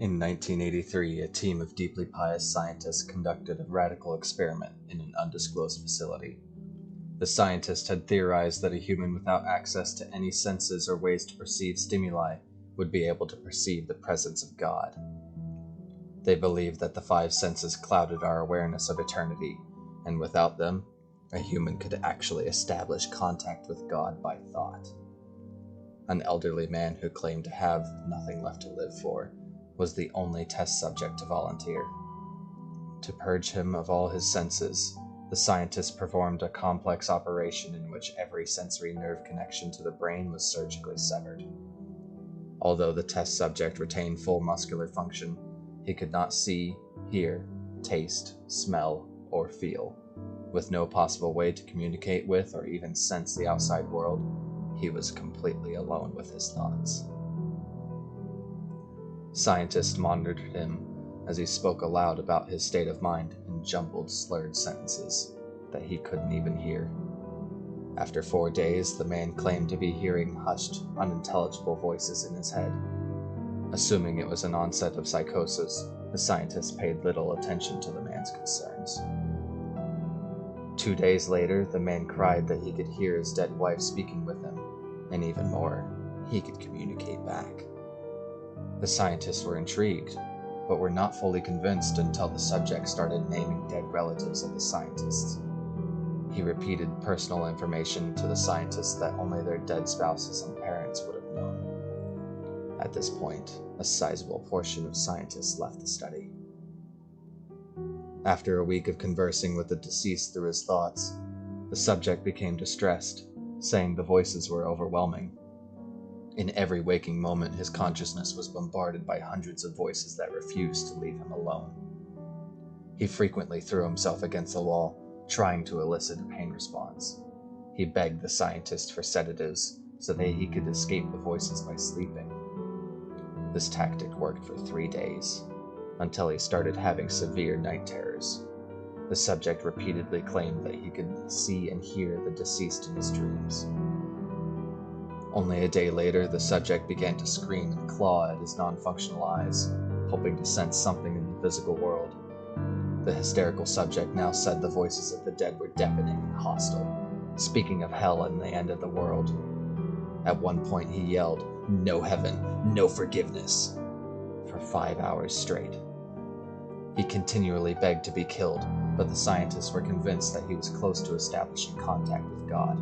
In 1983, a team of deeply pious scientists conducted a radical experiment in an undisclosed facility. The scientists had theorized that a human without access to any senses or ways to perceive stimuli would be able to perceive the presence of God. They believed that the five senses clouded our awareness of eternity, and without them, a human could actually establish contact with God by thought. An elderly man who claimed to have nothing left to live for was the only test subject to volunteer. To purge him of all his senses, the scientists performed a complex operation in which every sensory nerve connection to the brain was surgically severed. Although the test subject retained full muscular function, he could not see, hear, taste, smell, or feel. With no possible way to communicate with or even sense the outside world, he was completely alone with his thoughts. Scientists monitored him as he spoke aloud about his state of mind in jumbled, slurred sentences that he couldn't even hear. After 4 days, the man claimed to be hearing hushed, unintelligible voices in his head. Assuming it was an onset of psychosis, the scientists paid little attention to the man's concerns. 2 days later, the man cried that he could hear his dead wife speaking with him, and even more, he could communicate back. The scientists were intrigued, but were not fully convinced until the subject started naming dead relatives of the scientists. He repeated personal information to the scientists that only their dead spouses and parents would have known. At this point, a sizable portion of scientists left the study. After a week of conversing with the deceased through his thoughts, the subject became distressed, saying the voices were overwhelming. In every waking moment, his consciousness was bombarded by hundreds of voices that refused to leave him alone. He frequently threw himself against the wall, trying to elicit a pain response. He begged the scientist for sedatives so that he could escape the voices by sleeping. This tactic worked for 3 days, until he started having severe night terrors. The subject repeatedly claimed that he could see and hear the deceased in his dreams. Only a day later, the subject began to scream and claw at his non-functional eyes, hoping to sense something in the physical world. The hysterical subject now said the voices of the dead were deafening and hostile, speaking of hell and the end of the world. At one point he yelled, "No heaven, no forgiveness," for 5 hours straight. He continually begged to be killed, but the scientists were convinced that he was close to establishing contact with God.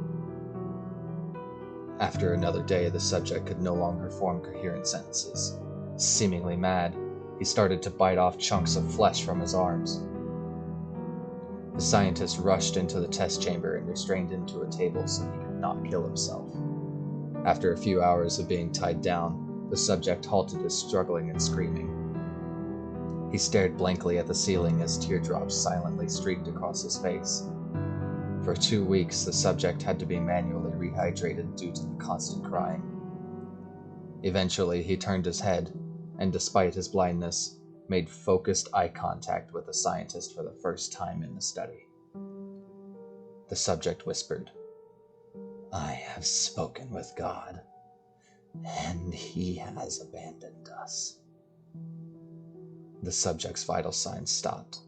After another day, the subject could no longer form coherent sentences. Seemingly mad, he started to bite off chunks of flesh from his arms. The scientist rushed into the test chamber and restrained him to a table so he could not kill himself. After a few hours of being tied down, the subject halted his struggling and screaming. He stared blankly at the ceiling as teardrops silently streaked across his face. For 2 weeks, the subject had to be manually rehydrated due to the constant crying. Eventually, he turned his head, and despite his blindness, made focused eye contact with the scientist for the first time in the study. The subject whispered, "I have spoken with God, and he has abandoned us." The subject's vital signs stopped.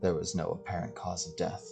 There was no apparent cause of death.